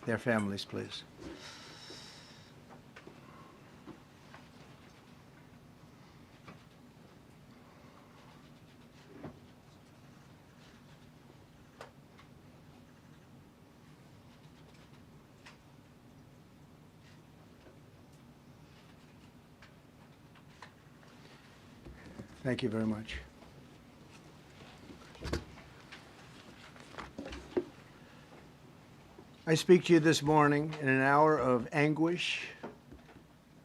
their families, please. Thank you very much. I speak to you this morning in an hour of anguish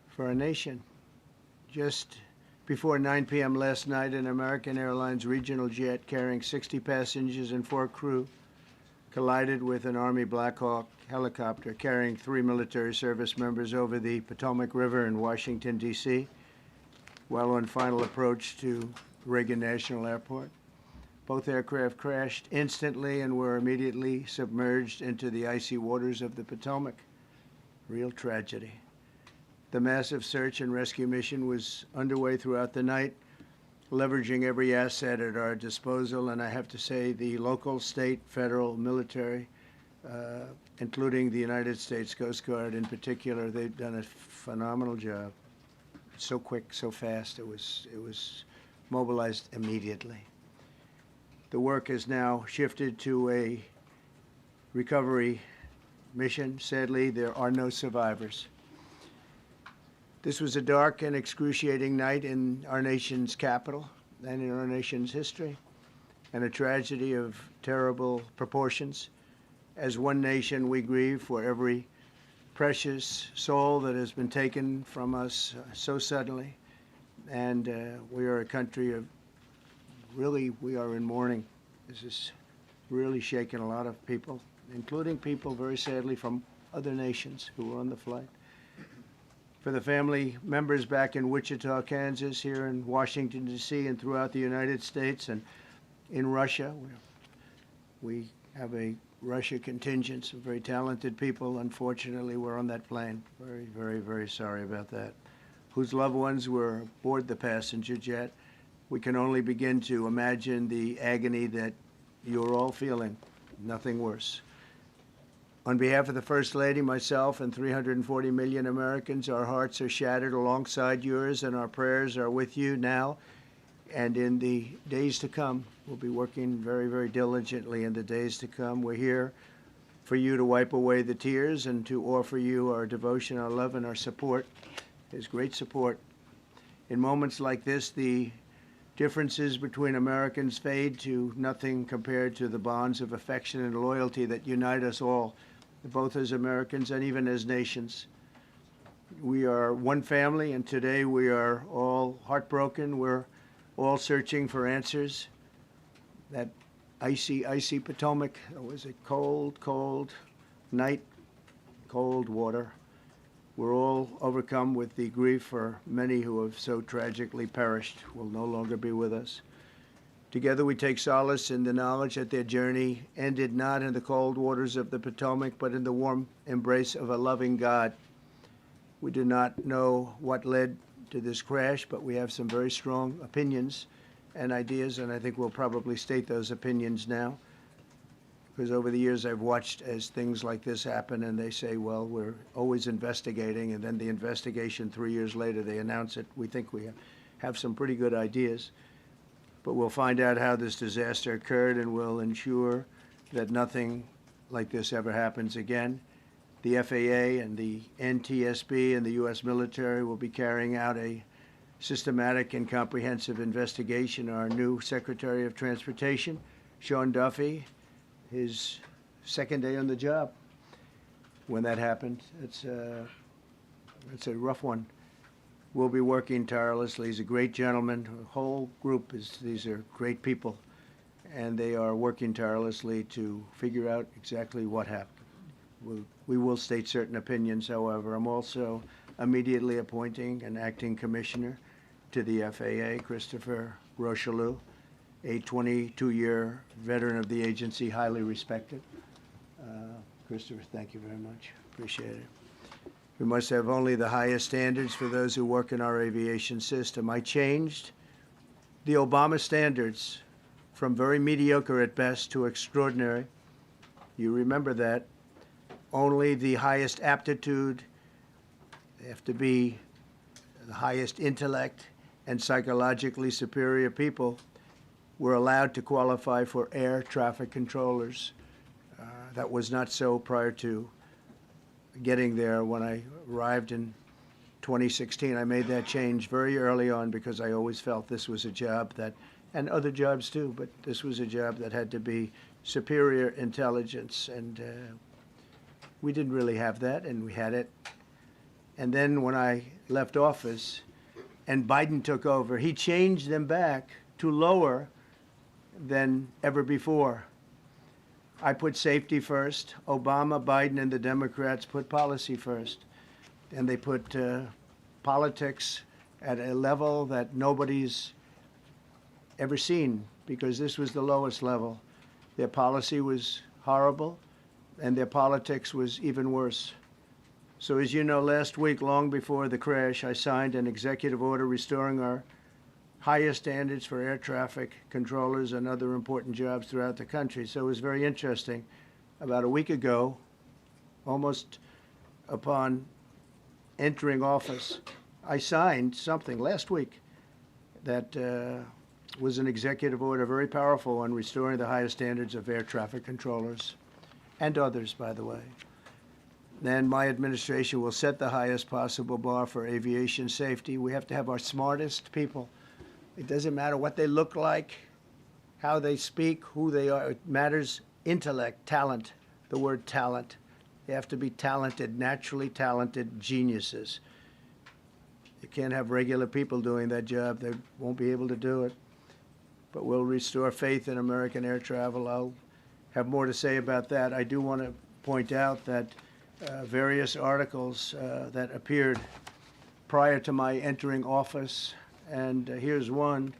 for our nation. Just before 9 p.m. last night, an American Airlines regional jet carrying 60 passengers and 4 crew collided with an Army Black Hawk helicopter carrying 3 military service members over the Potomac River in Washington, D.C., while on final approach to Reagan National Airport. Both aircraft crashed instantly and were immediately submerged into the icy waters of the Potomac. Real tragedy. The massive search and rescue mission was underway throughout the night, leveraging every asset at our disposal, and I have to say the local, state, federal, military, including the United States Coast Guard in particular, they've done a phenomenal job. So quick, so fast, it was mobilized immediately. The work has now shifted to a recovery mission. Sadly, there are no survivors. This was a dark and excruciating night in our nation's capital and in our nation's history, and a tragedy of terrible proportions. As one nation, we grieve for every precious soul that has been taken from us so suddenly, and we are a country of we are in mourning. This has really shaken a lot of people, including people, very sadly, from other nations who were on the flight. For the family members back in Wichita, Kansas, here in Washington, D.C., and throughout the United States and in Russia, we have a Russia contingent, some very talented people, unfortunately, were on that plane. Very, very, very sorry about that. Whose loved ones were aboard the passenger jet. We can only begin to imagine the agony that you're all feeling. Nothing worse. On behalf of the First Lady, myself, and 340 million Americans, our hearts are shattered alongside yours, and our prayers are with you now and in the days to come. We'll be working very, very diligently in the days to come. We're here for you to wipe away the tears and to offer you our devotion, our love, and our support. There's great support. In moments like this, the differences between Americans fade to nothing compared to the bonds of affection and loyalty that unite us all, both as Americans and even as nations. We are one family, and today we are all heartbroken. We're all searching for answers. That icy, icy Potomac, it was a cold, cold night, cold water. We're all overcome with the grief for many who have so tragically perished, will no longer be with us. Together we take solace in the knowledge that their journey ended not in the cold waters of the Potomac, but in the warm embrace of a loving God. We do not know what led to this crash, but we have some very strong opinions and ideas, and I think we'll probably state those opinions now. Because over the years I've watched as things like this happen, and they say, well, we're always investigating, and then the investigation 3 years later, they announce it. We think we have some pretty good ideas, but we'll find out how this disaster occurred, and we'll ensure that nothing like this ever happens again. The FAA and the NTSB and the U.S. military will be carrying out a systematic and comprehensive investigation. Our new Secretary of Transportation, Sean Duffy, his second day on the job when that happened. It's a rough one. We'll be working tirelessly. He's a great gentleman. The whole group these are great people, and they are working tirelessly to figure out exactly what happened. We will state certain opinions, however. I'm also immediately appointing an acting commissioner to the FAA, Christopher Rocheleau, a 22-year veteran of the agency, highly respected. Christopher, thank you very much. Appreciate it. We must have only the highest standards for those who work in our aviation system. I changed the Obama standards from very mediocre at best to extraordinary. You remember that. only the highest aptitude, they have to be the highest intellect and psychologically superior people were allowed to qualify for air traffic controllers. That was not so prior to getting there. When I arrived in 2016, I made that change very early on because I always felt this was a job that, and other jobs too, but this was a job that had to be superior intelligence, and we didn't really have that, and we had it. And then when I left office and Biden took over, he changed them back to lower than ever before. I put safety first. Obama, Biden, and the Democrats put policy first. And they put politics at a level that nobody's ever seen, because this was the lowest level. Their policy was horrible, and their politics was even worse. So as you know, last week, long before the crash, I signed an executive order restoring our highest standards for air traffic controllers and other important jobs throughout the country. So it was very interesting. About a week ago, almost upon entering office, I signed something last week that was an executive order, very powerful, on restoring the highest standards of air traffic controllers and others, by the way. Then my administration will set the highest possible bar for aviation safety. We have to have our smartest people. It doesn't matter what they look like, how they speak, who they are. It matters intellect, talent, the word talent. They have to be talented, naturally talented geniuses. You can't have regular people doing that job. They won't be able to do it. But we'll restore faith in American air travel. I'll have more to say about that. I do want to point out that various articles that appeared prior to my entering office, and here's one.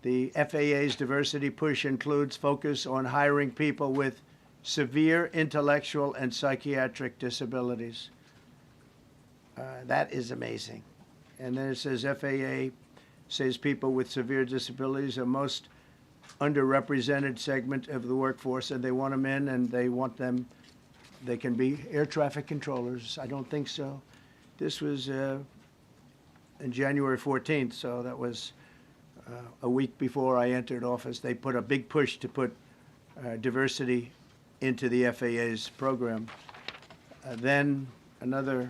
The FAA's diversity push includes focus on hiring people with severe intellectual and psychiatric disabilities. That is amazing. And then it says FAA says people with severe disabilities are most underrepresented segment of the workforce, and they want them in, and they want them, they can be air traffic controllers. I don't think so. This was in January 14th, so that was a week before I entered office. They put a big push to put diversity into the FAA's program. Then another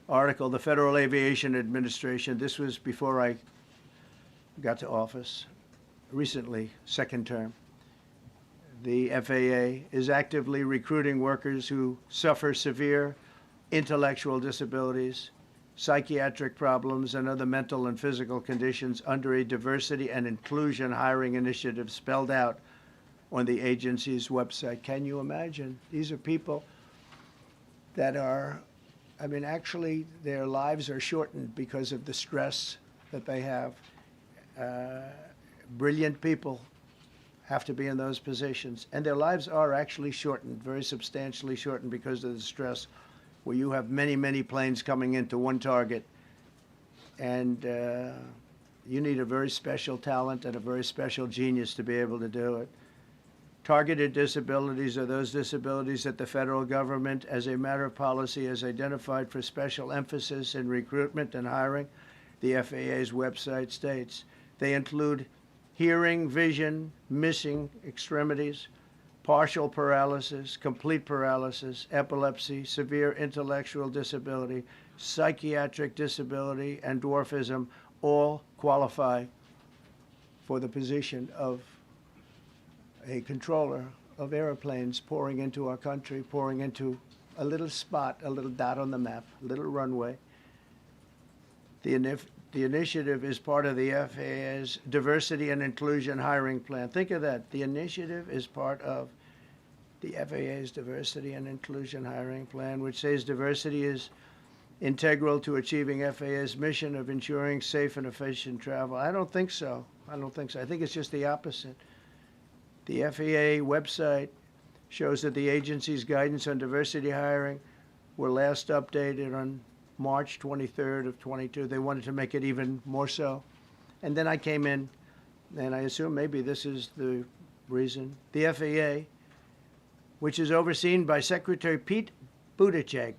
article, the Federal Aviation Administration, this was before I got to office, recently, second term. The FAA is actively recruiting workers who suffer severe intellectual disabilities, psychiatric problems, and other mental and physical conditions under a diversity and inclusion hiring initiative spelled out on the agency's website. Can you imagine? These are people that are, I mean, actually, their lives are shortened because of the stress that they have. Brilliant people have to be in those positions, and their lives are actually shortened, very substantially shortened, because of the stress, where you have many, many planes coming into one target, and you need a very special talent and a very special genius to be able to do it. Targeted disabilities are those disabilities that the federal government, as a matter of policy, has identified for special emphasis in recruitment and hiring. The FAA's website states they include hearing, vision, missing extremities, partial paralysis, complete paralysis, epilepsy, severe intellectual disability, psychiatric disability, and dwarfism all qualify for the position of a controller of airplanes pouring into our country, pouring into a little spot, a little dot on the map, a little runway. The initiative is part of the FAA's diversity and inclusion hiring plan. Think of that. The initiative is part of the FAA's diversity and inclusion hiring plan, which says diversity is integral to achieving FAA's mission of ensuring safe and efficient travel. I don't think so. I don't think so. I think it's just the opposite. The FAA website shows that the agency's guidance on diversity hiring were last updated on March 23rd of 22. They wanted to make it even more so. And then I came in, and I assume maybe this is the reason. The FAA which is overseen by Secretary Pete Buttigieg.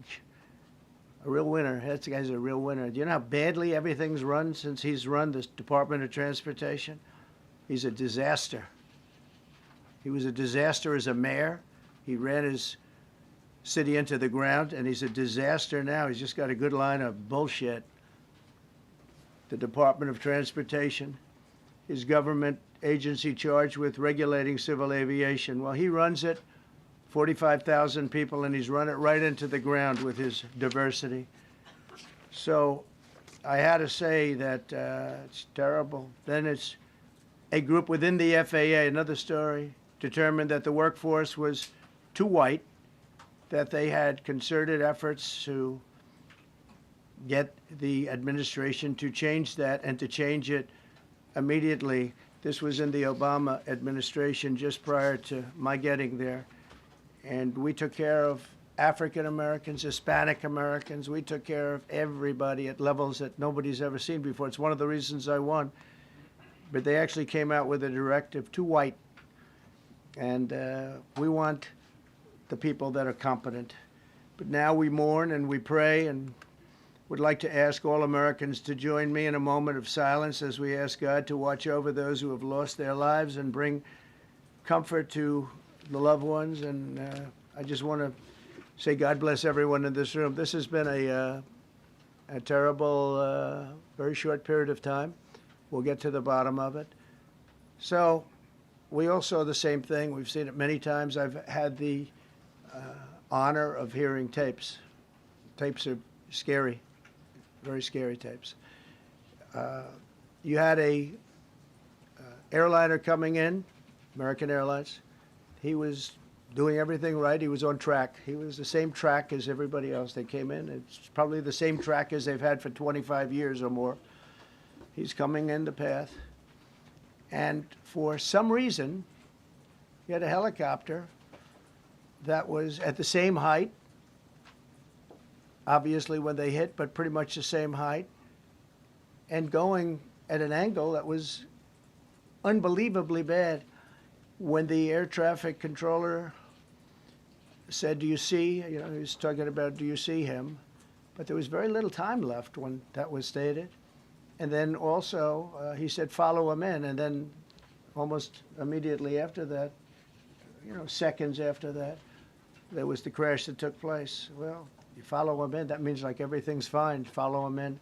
A real winner. That guy's a real winner. Do you know how badly everything's run since he's run the Department of Transportation? He's a disaster. He was a disaster as a mayor. He ran his city into the ground, and he's a disaster now. He's just got a good line of bullshit. The Department of Transportation, his government agency charged with regulating civil aviation. Well, he runs it, 45,000 people, and he's run it right into the ground with his diversity. So I had to say that it's terrible. Then it's a group within the FAA, another story, determined that the workforce was too white, that they had concerted efforts to get the administration to change that and to change it immediately. This was in the Obama administration just prior to my getting there. And we took care of African Americans, Hispanic Americans. We took care of everybody at levels that nobody's ever seen before. It's one of the reasons I won. But they actually came out with a directive, too white. And we want the people that are competent. But now we mourn and we pray, and would like to ask all Americans to join me in a moment of silence as we ask God to watch over those who have lost their lives and bring comfort to the loved ones. And I just want to say God bless everyone in this room. This has been a terrible, very short period of time. We'll get to the bottom of it. So we all saw the same thing. We've seen it many times. I've had the honor of hearing tapes. Tapes are scary, very scary tapes. You had a airliner coming in, American Airlines. He was doing everything right. He was on track. He was the same track as everybody else that came in. It's probably the same track as they've had for 25 years or more. He's coming in the path. And for some reason, you had a helicopter that was at the same height, obviously when they hit, but pretty much the same height, and going at an angle that was unbelievably bad. When the air traffic controller said, do you see, he was talking about, do you see him? But there was very little time left when that was stated. And then also, he said, follow him in. And then almost immediately after that, seconds after that, there was the crash that took place. Well, you follow him in, that means like everything's fine, follow him in.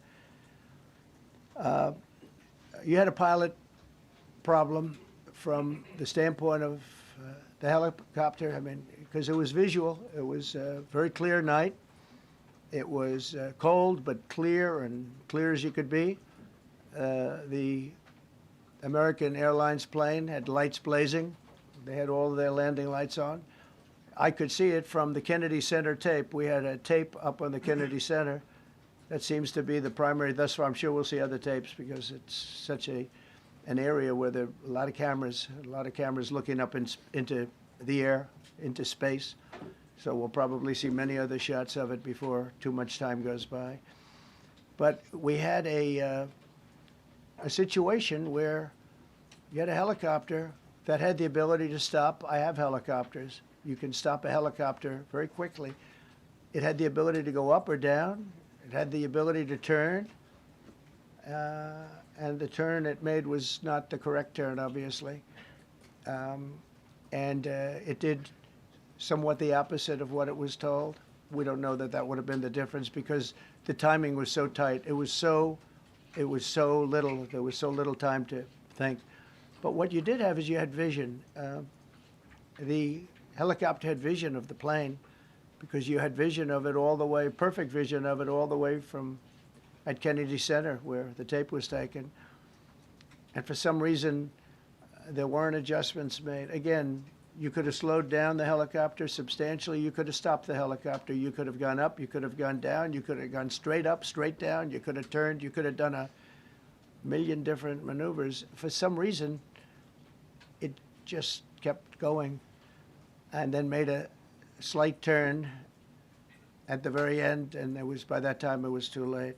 You had a pilot problem from the standpoint of the helicopter, because it was visual. It was a very clear night. It was cold, but clear, and clear as you could be. The American Airlines plane had lights blazing. They had all of their landing lights on. I could see it from the Kennedy Center tape. We had a tape up on the Kennedy Center. That seems to be the primary. Thus far, I'm sure we'll see other tapes because it's such an area where there are a lot of cameras looking up into the air, into space. So we'll probably see many other shots of it before too much time goes by. But we had a situation where you had a helicopter that had the ability to stop. I have helicopters. You can stop a helicopter very quickly. It had the ability to go up or down. It had the ability to turn. And the turn it made was not the correct turn, obviously. It did somewhat the opposite of what it was told. We don't know that that would have been the difference because the timing was so tight. It was so little. There was so little time to think. But what you did have is you had vision. The helicopter had vision of the plane because you had vision of it all the way, perfect vision of it all the way from at Kennedy Center where the tape was taken. And for some reason, there weren't adjustments made. Again, you could have slowed down the helicopter substantially. You could have stopped the helicopter. You could have gone up. You could have gone down. You could have gone straight up, straight down. You could have turned. You could have done a million different maneuvers. For some reason, it just kept going and then made a slight turn at the very end, and by that time it was too late.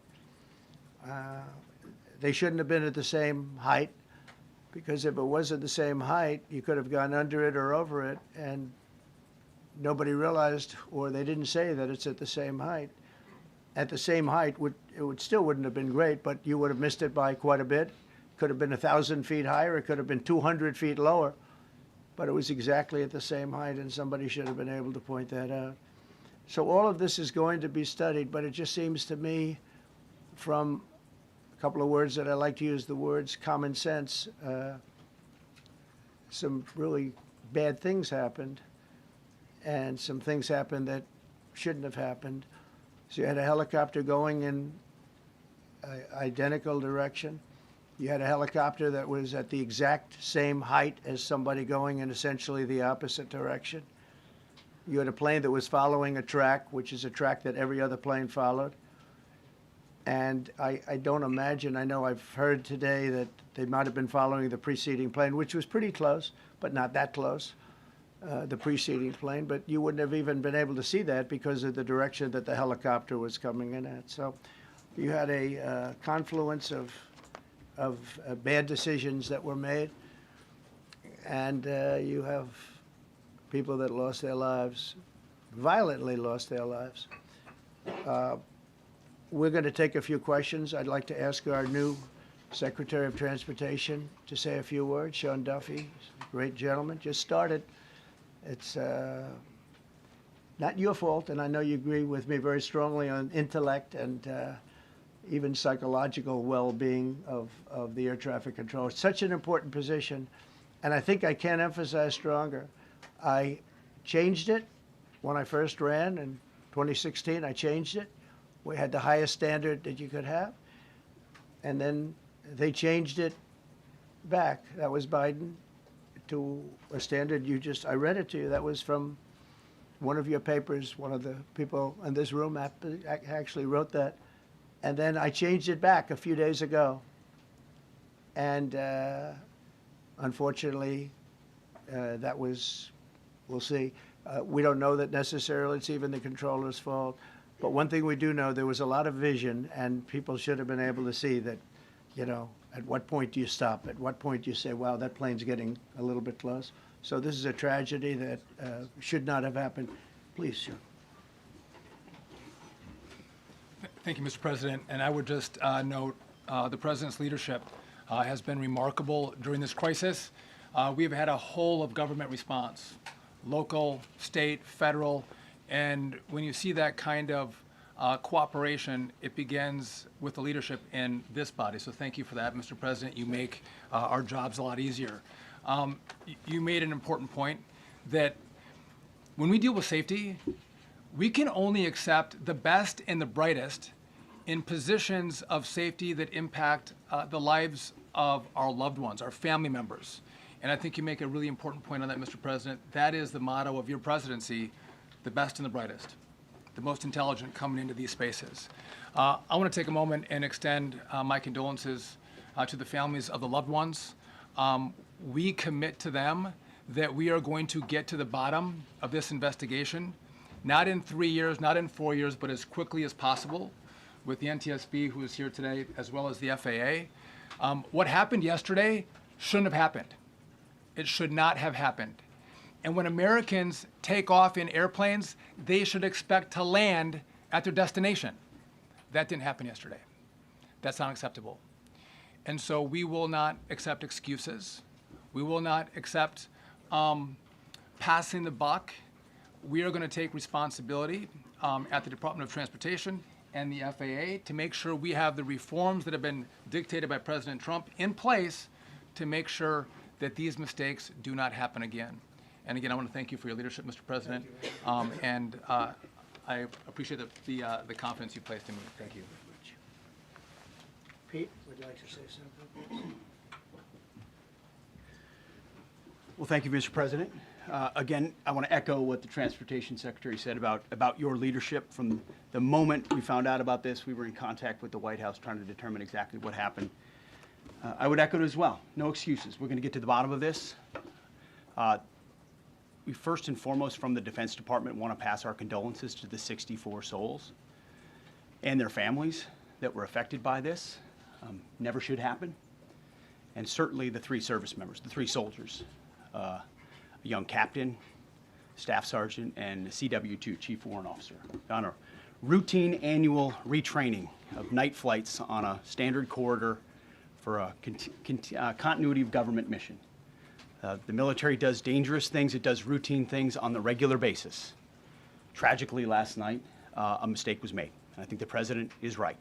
They shouldn't have been at the same height, because if it wasn't the same height, you could have gone under it or over it, and nobody realized, or they didn't say that it's at the same height. At the same height, still wouldn't have been great, but you would have missed it by quite a bit. Could have been 1,000 feet higher. It could have been 200 feet lower. But it was exactly at the same height, and somebody should have been able to point that out. So all of this is going to be studied, but it just seems to me, from a couple of words that I like to use, the words common sense, some really bad things happened, and some things happened that shouldn't have happened. So you had a helicopter going in an identical direction. You had a helicopter that was at the exact same height as somebody going in essentially the opposite direction. You had a plane that was following a track, which is a track that every other plane followed. And I don't imagine, I know I've heard today that they might have been following the preceding plane, which was pretty close, but not that close, the preceding plane. But you wouldn't have even been able to see that because of the direction that the helicopter was coming in at. So you had a confluence of bad decisions that were made, and you have people that lost their lives, violently lost their lives. We're going to take a few questions. I'd like to ask our new Secretary of Transportation to say a few words. Sean Duffy, great gentleman, just started. It's not your fault, and I know you agree with me very strongly on intellect and even psychological well-being of the air traffic control. It's such an important position, and I think I can't emphasize stronger. I changed it when I first ran in 2016. I changed it. We had the highest standard that you could have, and then they changed it back. That was Biden, to a standard I read it to you. That was from one of your papers. One of the people in this room actually wrote that. And then I changed it back a few days ago. And unfortunately, that was, we'll see. We don't know that necessarily it's even the controller's fault. But one thing we do know, there was a lot of vision, and people should have been able to see that, you know, at what point do you stop? At what point do you say, wow, that plane's getting a little bit close? So this is a tragedy that should not have happened. Please, Sean. Thank you, Mr. President. And I would just note the President's leadership has been remarkable during this crisis. We have had a whole of government response, local, state, federal, and when you see that kind of cooperation, it begins with the leadership in this body. So thank you for that, Mr. President. You make our jobs a lot easier. You made an important point that when we deal with safety, we can only accept the best and the brightest in positions of safety that impact the lives of our loved ones, our family members. And I think you make a really important point on that, Mr. President. That is the motto of your presidency, the best and the brightest, the most intelligent coming into these spaces. I want to take a moment and extend my condolences to the families of the loved ones. We commit to them that we are going to get to the bottom of this investigation, not in 3 years, not in 4 years, but as quickly as possible, with the NTSB, who is here today, as well as the FAA. What happened yesterday shouldn't have happened. It should not have happened. And when Americans take off in airplanes, they should expect to land at their destination. That didn't happen yesterday. That's not acceptable. And so we will not accept excuses. We will not accept passing the buck. We are going to take responsibility at the Department of Transportation and the FAA to make sure we have the reforms that have been dictated by President Trump in place to make sure that these mistakes do not happen again. And again, I want to thank you for your leadership, Mr. President, and I appreciate the confidence you placed in me. Thank you. Pete would like to say something. Well, thank you, Mr. President. Again, I want to echo what the Transportation Secretary said about your leadership. From the moment we found out about this, we were in contact with the White House trying to determine exactly what happened. I would echo it as well. No excuses. We're going to get to the bottom of this. We first and foremost, from the Defense Department, want to pass our condolences to the 64 souls and their families that were affected by this. Never should happen. And certainly the 3 service members, the 3 soldiers, a young captain, Staff Sergeant and CW2, Chief Warrant Officer, on a routine annual retraining of night flights on a standard corridor for a continuity of government mission. The military does dangerous things. It does routine things on the regular basis. Tragically, last night, a mistake was made. And I think the president is right.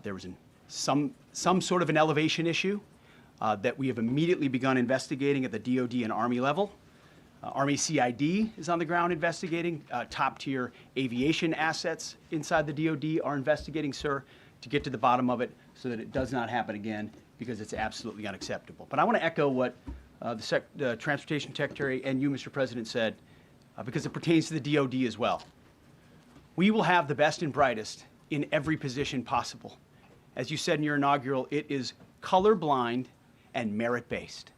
There was some sort of an elevation issue that we have immediately begun investigating at the DoD and Army level. Army CID is on the ground investigating. Top-tier aviation assets inside the DoD are investigating, sir, to get to the bottom of it so that it does not happen again, because it's absolutely unacceptable. But I want to echo what the Transportation Secretary and you, Mr. President, said, because it pertains to the DoD as well. We will have the best and brightest in every position possible. As you said in your inaugural, it is colorblind and merit-based.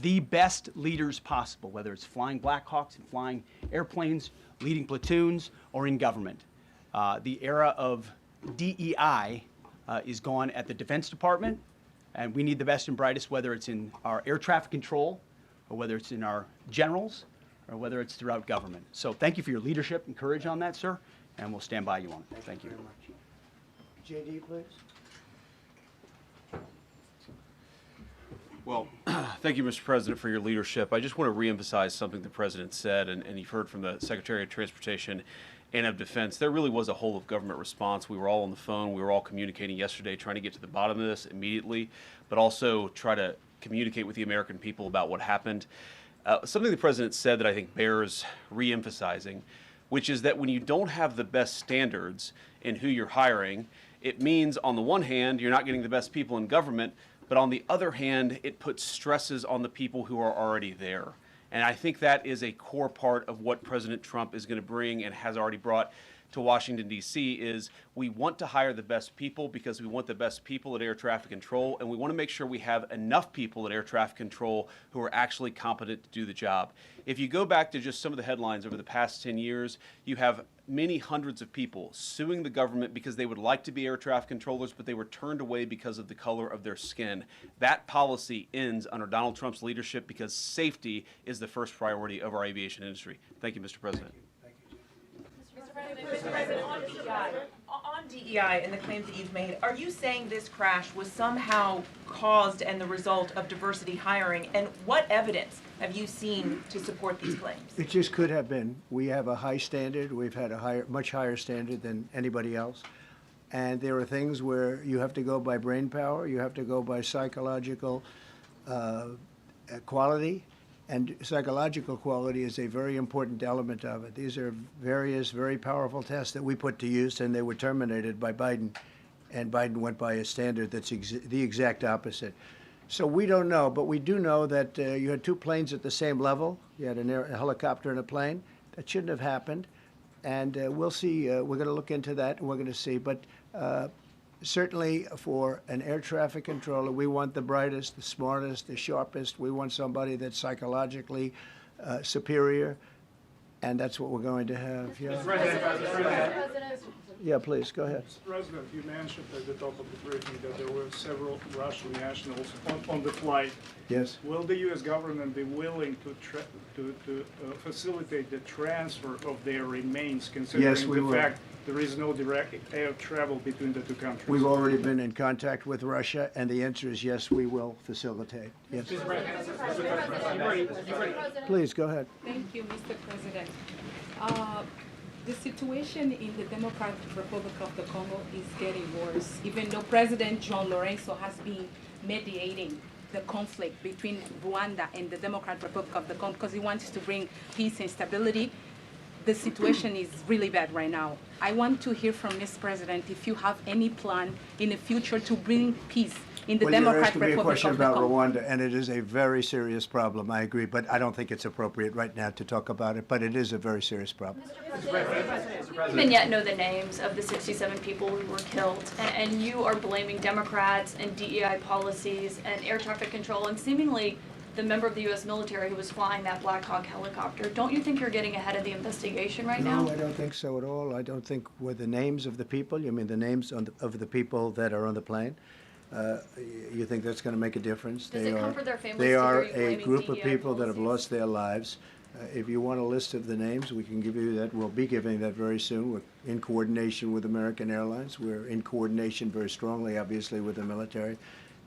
The best leaders possible, whether it's flying Black Hawks and flying airplanes, leading platoons, or in government. The era of DEI is gone at the Defense Department, and we need the best and brightest, whether it's in our air traffic control, or whether it's in our generals, or whether it's throughout government. So thank you for your leadership and courage on that, sir, and we'll stand by you on it. Thank you. Very much. JD, please. Well, thank you, Mr. President, for your leadership. I just want to reemphasize something the President said, and you've heard from the Secretary of Transportation and of Defense. There really was a whole of government response. We were all on the phone. We were all communicating yesterday, trying to get to the bottom of this immediately, but also try to communicate with the American people about what happened. Something the President said that I think bears reemphasizing, which is that when you don't have the best standards in who you're hiring, it means, on the one hand, you're not getting the best people in government, but on the other hand, it puts stresses on the people who are already there. And I think that is a core part of what President Trump is going to bring and has already brought to Washington, D.C., is we want to hire the best people because we want the best people at air traffic control, and we want to make sure we have enough people at air traffic control who are actually competent to do the job. If you go back to just some of the headlines over the past 10 years, you have many hundreds of people suing the government because they would like to be air traffic controllers, but they were turned away because of the color of their skin. That policy ends under Donald Trump's leadership because safety is the first priority of our aviation industry. Thank you, Mr. President. Mr. President, on DEI and the claims that you've made, are you saying this crash was somehow caused and the result of diversity hiring? And what evidence have you seen to support these claims? It just could have been. We have a high standard. We've had a much higher standard than anybody else. And there are things where you have to go by brain power, you have to go by psychological quality. And psychological quality is a very important element of it. These are various very powerful tests that we put to use, and they were terminated by Biden. And Biden went by a standard that's the exact opposite. So we don't know, but we do know that you had two planes at the same level. You had a helicopter and a plane. That shouldn't have happened. And we'll see. We're going to look into that, and we're going to see. But certainly for an air traffic controller, we want the brightest, the smartest, the sharpest. We want somebody that's psychologically superior, and that's what we're going to have. Yeah, yeah, please, go ahead. Mr. President, you mentioned at the top of the briefing that there were several Russian nationals on the flight. Yes. Will the U.S. government be willing to facilitate the transfer of their remains, considering Yes, we the will. fact there is no direct air travel between the two countries? We've already been in contact with Russia, and the answer is yes, we will facilitate. Yes. Please, go ahead. Thank you, Mr. President. The situation in the Democratic Republic of the Congo is getting worse, even though President John Lorenzo has been mediating the conflict between Rwanda and the Democratic Republic of the Congo because he wants to bring peace and stability. The situation is really bad right now. I want to hear from Ms. President if you have any plan in the future to bring peace in the Well, you're Democratic asking me a Republic question of the about Congo. Rwanda, and it is a very serious problem, I agree, but I don't think it's appropriate right now to talk about it, but it is a very serious problem. We don't even yet know the names of the 67 people who were killed, and you are blaming Democrats and DEI policies and air traffic control and seemingly the member of the U.S. military who was flying that Black Hawk helicopter. Don't you think you're getting ahead of the investigation right now? No, I don't think so at all. I don't think with the names of the people, you mean the names of the people that are on the plane? You think that's going to make a difference? Does it comfort their families They to are hear you a blaming group of DEI people that have policies? lost their lives. If you want a list of the names, we can give you that. We'll be giving that very soon. We're in coordination with American Airlines. We're in coordination very strongly, obviously, with the military.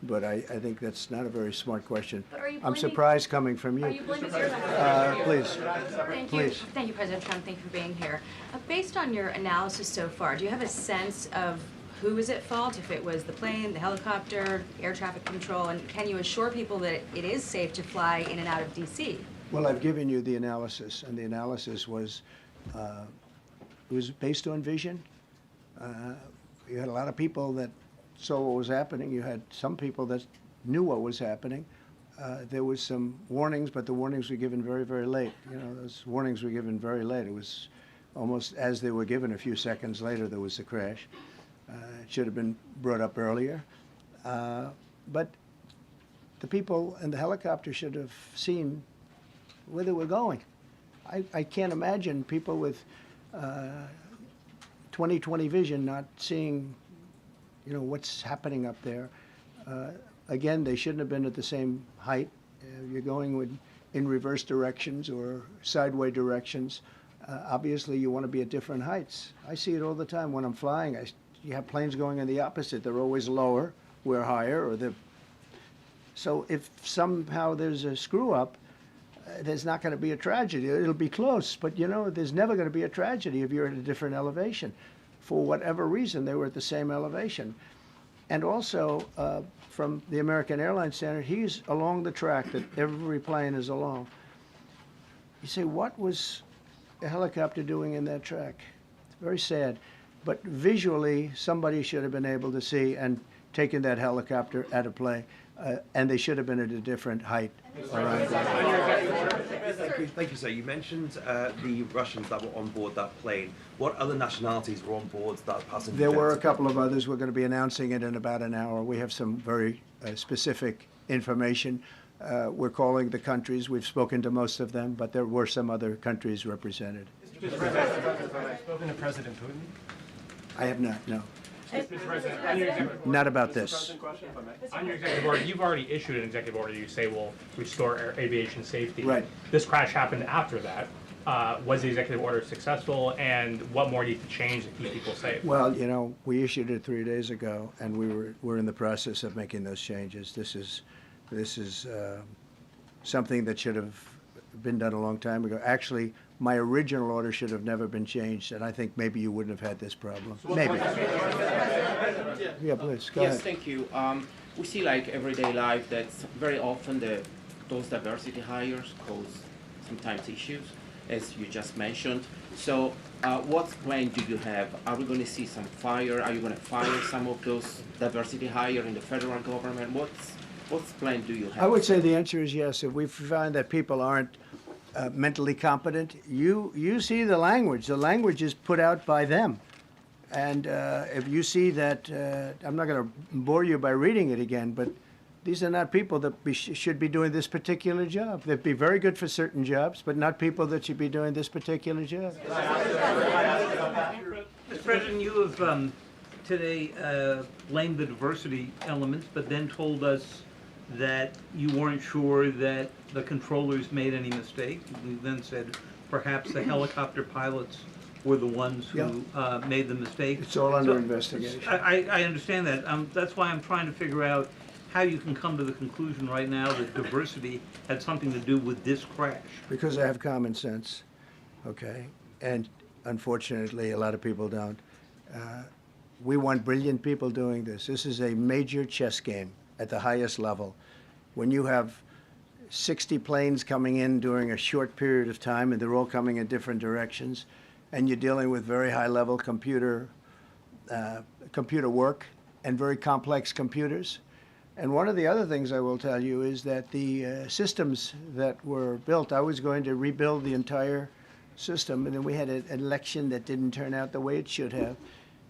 But I think that's not a very smart question. But are you I'm blaming- surprised coming from Are you. you blaming air traffic? Please. Thank you. Please. Thank you, President Trump. Thank you for being here. Based on your analysis so far, do you have a sense of who is at fault, if it was the plane, the helicopter, air traffic control, and can you assure people that it is safe to fly in and out of D.C.? Well, I've given you the analysis, and the analysis was, it was based on vision. You had a lot of people that saw what was happening. You had some people that knew what was happening. There was some warnings, but the warnings were given very, very late. You know, those warnings were given very late. It was almost as they were given. A few seconds later, there was the crash. It should have been brought up earlier. But the people in the helicopter should have seen where they were going. I can't imagine people with 20/20 vision not seeing, you know, what's happening up there. Again, they shouldn't have been at the same height. You're going in reverse directions or sideway directions. Obviously, you want to be at different heights. I see it all the time when I'm flying. You have planes going in the opposite. They're always lower, we're higher, or so if somehow there's a screw up, there's not going to be a tragedy. It'll be close, but you know, there's never going to be a tragedy if you're at a different elevation. For whatever reason, they were at the same elevation. And also, from the American Airlines standard, he's along the track that every plane is along. You say, what was a helicopter doing in that track? It's very sad. But visually, somebody should have been able to see and taken that helicopter out of play, and they should have been at a different height. Thank you, sir. You mentioned the Russians that were on board that plane. What other nationalities were on board that passenger There were a jet? couple of others. We're going to be announcing it in about an hour. We have some very specific information. We're calling the countries. We've spoken to most of them, but there were some other countries represented. Mr. President, spoken to President Putin? I have not, no. Mr. President, on your executive Not about this. on your executive order, you've already issued an executive order you say will restore aviation safety. Right. This crash happened after that. Was the executive order successful, and what more needs to change to keep people safe? Well, you know, we issued it 3 days ago, and we're in the process of making those changes. This is something that should have been done a long time ago. Actually, my original order should have never been changed, and I think maybe you wouldn't have had this problem. Maybe. Yeah, please, go Yes, ahead. thank you. We see like everyday life that very often those diversity hires cause sometimes issues, as you just mentioned. So what plan do you have? Are we going to see some fire? Are you going to fire some of those diversity hire in the federal government? What plan do you have? I would say the answer is yes. If we find that people aren't mentally competent, you see the language. The language is put out by them. And if you see that, I'm not going to bore you by reading it again, but these are not people that should be doing this particular job. They'd be very good for certain jobs, but not people that should be doing this particular job. Mr. President, you have today blamed the diversity elements, but then told us that you weren't sure that the controllers made any mistake. You then said perhaps the helicopter pilots were the ones who made the mistake. It's all under investigation. I understand that. That's why I'm trying to figure out how you can come to the conclusion right now that diversity had something to do with this crash. Because I have common sense, okay? And unfortunately, a lot of people don't. We want brilliant people doing this. This is a major chess game at the highest level. When you have 60 planes coming in during a short period of time, and they're all coming in different directions, and you're dealing with very high-level computer work and very complex computers. And one of the other things I will tell you is that the systems that were built, I was going to rebuild the entire system, and then we had an election that didn't turn out the way it should have.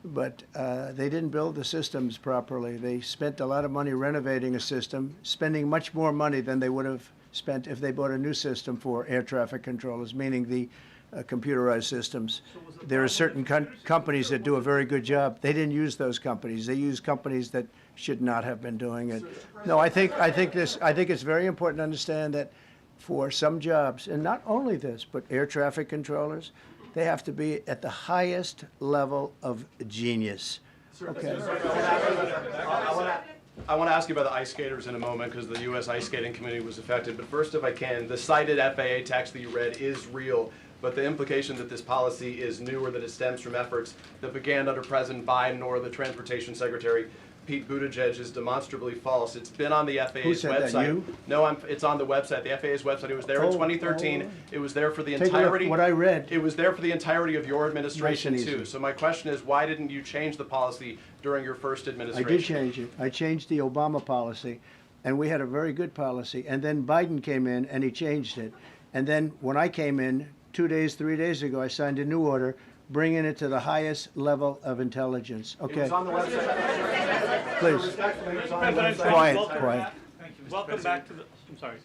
But they didn't build the systems properly. They spent a lot of money renovating a system, spending much more money than they would have spent if they bought a new system for air traffic controllers, meaning the computerized systems. There are certain companies that do a very good job. They didn't use those companies. They used companies that should not have been doing it. No, I think it's very important to understand that for some jobs, and not only this, but air traffic controllers, they have to be at the highest level of genius. Okay. I want to ask you about the ice skaters in a moment because the U.S. ice skating community was affected. But first, if I can, the cited FAA text that you read is real, but the implication that this policy is new or that it stems from efforts that began under President Biden or the Transportation Secretary Pete Buttigieg is demonstrably false. It's been on the FAA's Who said website. that, you? No, it's on the website, the FAA's website. It was there in 2013. It was there for the Take a look entirety. what I read. It was there for the entirety of your administration Nice and too. easy. So my question is, why didn't you change the policy during your first I administration? did change it. I changed the Obama policy, and we had a very good policy. And then Biden came in, and he changed it. And then when I came in 2 days, 3 days ago, I signed a new order bringing it to the highest level of intelligence. It Okay. was on the website. Please. Respectfully, it was on the website. Quiet, quiet. Thank you, Mr. Welcome back to the. I'm sorry.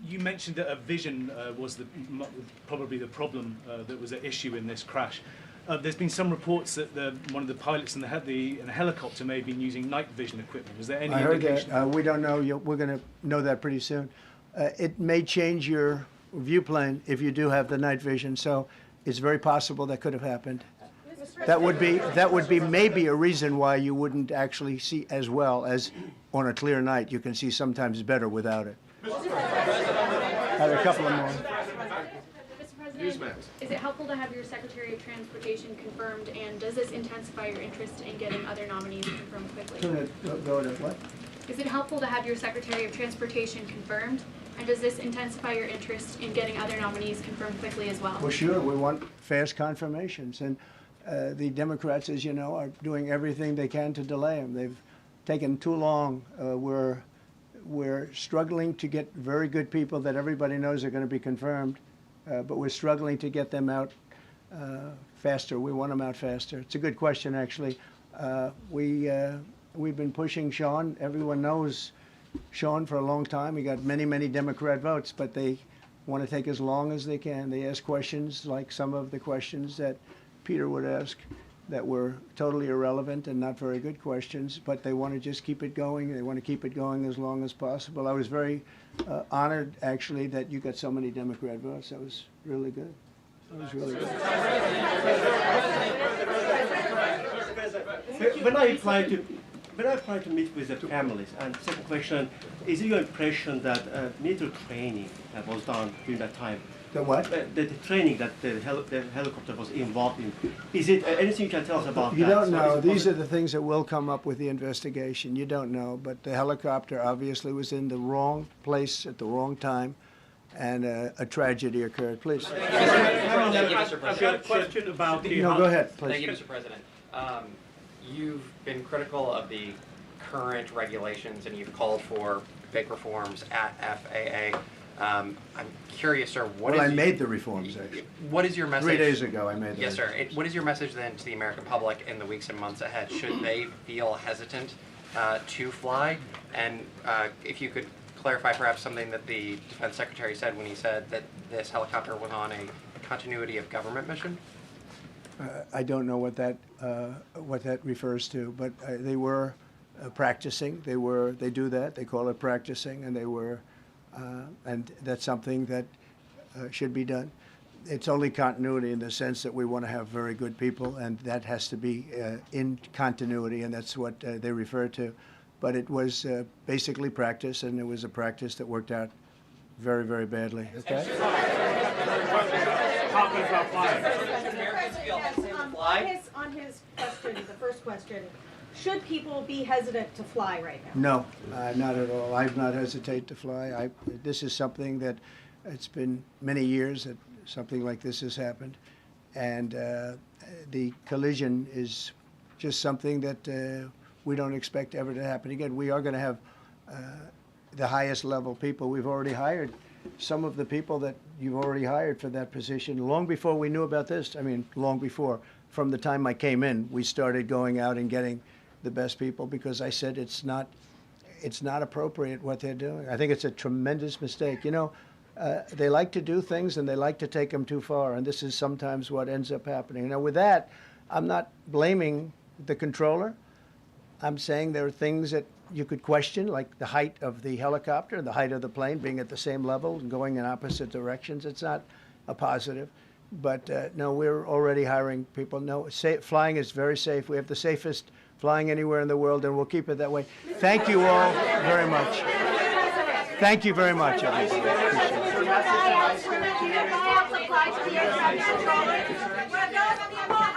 You mentioned that a vision was probably the problem that was at issue in this crash. There's been some reports that one of the pilots in the helicopter may have been using night vision equipment. Was there any I heard indication? that. We don't know. We're going to know that pretty soon. It may change your view plane if you do have the night vision. So it's very possible that could have happened. That would be maybe a reason why you wouldn't actually see as well as on a clear night. You can see sometimes better without it. Had a couple of more. Mr. President, is it helpful to have your Secretary of Transportation confirmed, and does this intensify your interest in getting other nominees confirmed quickly? Go to what? Is it helpful to have your Secretary of Transportation confirmed, and does this intensify your interest in getting other nominees confirmed quickly as well? Well, sure. We want fast confirmations, and the Democrats, as you know, are doing everything they can to delay them. They've taken too long. We're struggling to get very good people that everybody knows are going to be confirmed, but we're struggling to get them out faster. We want them out faster. It's a good question, actually. We've been pushing Sean. Everyone knows Sean for a long time. He got many, many Democrat votes, but they want to take as long as they can. They ask questions like some of the questions that Peter would ask that were totally irrelevant and not very good questions, but they want to just keep it going. They want to keep it going as long as possible. I was very honored, actually, that you got so many Democrat votes. That was really good. That was really good. When I applied to meet with the families, and second question, is it your impression that military training was done during that time? The what? The training that the helicopter was involved in. Is it anything you can tell us about You that? don't So know. is it These are the things that will come up with the investigation. You don't know. But the helicopter obviously was in the wrong place at the wrong time, and a tragedy occurred. Please. Thank you, Mr. President. I've got a question about the. No, go ahead, please. Thank you, Mr. President. You've been critical of the current regulations, and you've called for big reforms at FAA. I'm curious, sir, Well, I made the reforms, actually. what is your message? 3 days ago, I made the Yes, sir. What is your message then to the American public in the weeks and months ahead? Should they feel hesitant to fly? And if you could clarify perhaps something that the Defense Secretary said when he said that this helicopter was on a continuity of government mission? I don't know what that refers to, but they were practicing. They do that. They call it practicing, and they were, and that's something that should be done. It's only continuity in the sense that we want to have very good people, and that has to be in continuity, and that's what they refer to. But it was basically practice, and it was a practice that worked out very, very badly. Okay. On his question, the first question, should people be hesitant to fly right now? No, not at all. I've not hesitated to fly. This is something that it's been many years that something like this has happened, and the collision is just something that we don't expect ever to happen again. We are going to have the highest level people. We've already hired some of the people that you've already hired for that position long before we knew about this. I mean, long before. From the time I came in, we started going out and getting the best people because I said it's not appropriate what they're doing. I think it's a tremendous mistake. You know, they like to do things and they like to take them too far, and this is sometimes what ends up happening. Now, with that, I'm not blaming the controller. I'm saying there are things that you could question, like the height of the helicopter and the height of the plane being at the same level and going in opposite directions. It's not a positive. But no, we're already hiring people. No, flying is very safe. We have the safest flying anywhere in the world, and we'll keep it that way. Thank you all very much. Thank you very much, everybody. Appreciate it.